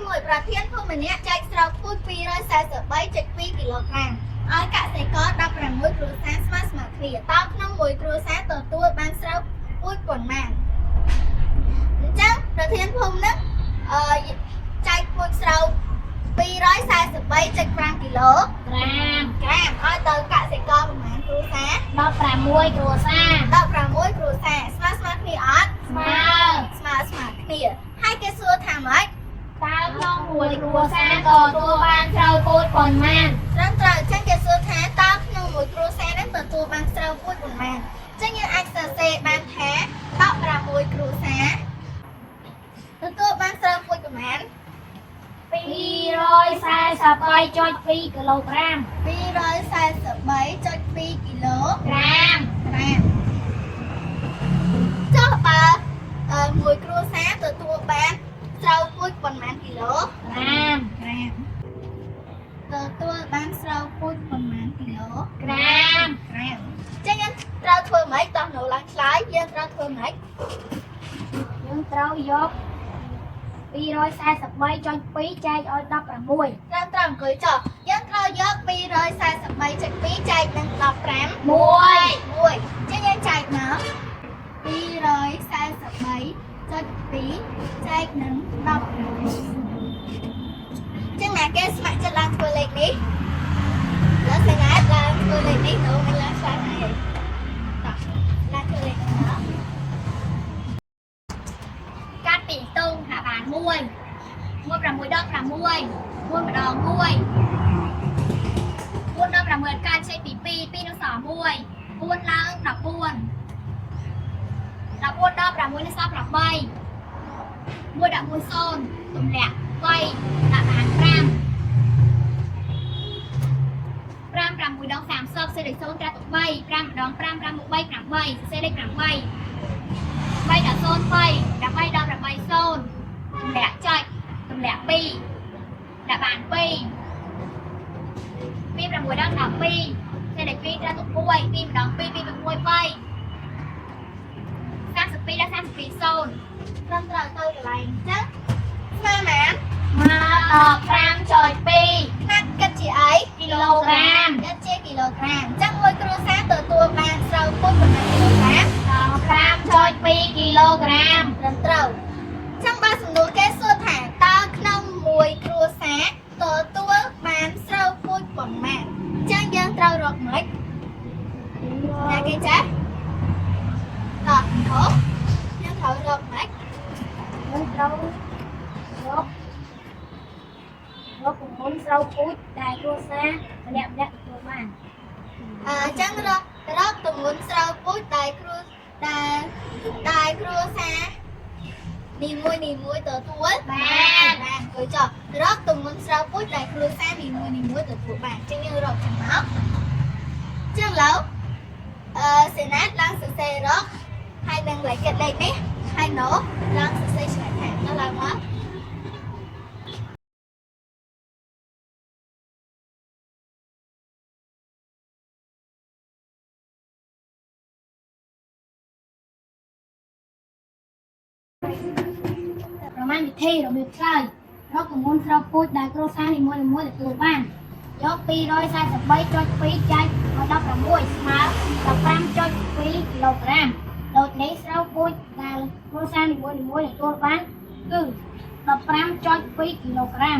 មួយប្រធានភូមិម្នាក់ចែកស្រូវពូជ243.2 គីឡូក្រាមឲ្យកសិករ16គ្រួសារស្មើគ្នាតើក្នុងមួយគ្រួសារទទួលបានស្រូវពូជប៉ុន្មានអញ្ចឹងប្រធានភូមិនឹងចែកពូជស្រូវ243.5 គីឡូក្រាមឲ្យទៅកសិករប្រមាណគ្រួសារ16គ្រួសារស្មើគ្នាអត់ស្មើគ្នាហើយគេសួរថាម៉េចតើក្នុងមួយគ្រួសារទទួលបានស្រូវពូជប៉ុន្មានត្រឹមត្រូវអញ្ចឹងគេសួរថាតើក្នុងមួយគ្រួសារនឹងទទួលបានស្រូវពូជប៉ុន្មានអញ្ចឹងយើងអាចសរសេរបានថា16គ្រួសារទទួលបានស្រូវពូជប៉ុន្មាន243.2 គីឡូក្រាម243.2 គីឡូក្រាមចុះបើមួយគ្រួសារទទួលបានស្រូវពូជប៉ុន្មានគីឡូក្រាមទទួលបានស្រូវពូជប៉ុន្មានគីឡូក្រាមអញ្ចឹងយើងត្រូវធ្វើម៉េចតោះនៅឡើងឆ្លើយយើងត្រូវធ្វើម៉េចយើងត្រូវយក243.2 ចែកឲ្យ16ត្រូវអង្គុយចុះយើងត្រូវយក243.2 ចែកនឹង15 1ចឹងយើងចែកមក243.2 ចែកនឹង16ចឹងណាគេស្ម័គ្រចិត្តឡើងធ្វើលេខនេះแล้วសេណាតឡើងធ្វើលេខនេះទៅមិនឡើងឆ្លើយណាឯងតោះឡើងធ្វើលេខនេះកាត់ពីតូងថាបាន1 6 ដល់6 1ម្ដង1 4ដល់6កើតចេញពី2 2នឹងសល់1 4ឡើង14 14ដល់6នឹងសល់8 1ដាក់1 0ទម្លាក់3ដាក់បាន5 6ដល់30សេរី0ត្រាទុក3 5ម្ដង5 5មក3 8សេរីលេខ8 3ដាក់0 3ដាក់3ដល់8 0ទម្លាក់ចុចទម្លាក់2ដាក់បាន2 6ដល់12សេរី2ត្រាទុក1 2ម្ដង2 2 6 3 32ដល់32 0ត្រឹមត្រូវទៅកន្លែងអញ្ចឹងស្មើណា15.2ណាត់គិតជាអីគីឡូក្រាមគិតជាគីឡូក្រាមអញ្ចឹងមួយគ្រួសារទទួលបានស្រូវពូជប៉ុន្មានគីឡូក្រាម15.2 គីឡូក្រាមត្រឹមត្រូវអញ្ចឹងបើសំណួរគេសួរថាតើក្នុងមួយគ្រួសារទទួលបានស្រូវពូជប៉ុន្មានអញ្ចឹងយើងត្រូវរកម៉េចណាគេចាស់តោះយើងត្រូវរកម៉េចយើងត្រូវរកប្រព័ន្ធស្រូវពូជដែលគ្រួសារម្នាក់ទទួលបានអញ្ចឹងរកទម្ងន់ស្រូវពូជដែលគ្រួសារនីមួយទទួលបានគួយចុះរកទម្ងន់ស្រូវពូជដែលគ្រួសារនីមួយទទួលបានអញ្ចឹងយើងរកចឹងមកអញ្ចឹងឥឡូវសេណាតឡើងសរសេររកហើយនឹងលេខគិតលេខនេះហើយណូឡើងសរសេរឆ្លើយថាដល់ឡើងមកប្រមាណវិធីរបៀបឆ្លើយរកទម្ងន់ស្រូវពូជដែលគ្រួសារនីមួយទទួលបានយក243.2 ចែកមក16ស្មើ15.2 គីឡូក្រាមដូចនេះស្រូវពូជដែលគ្រួសារនីមួយទទួលបានគឺ15.2 គីឡូក្រាម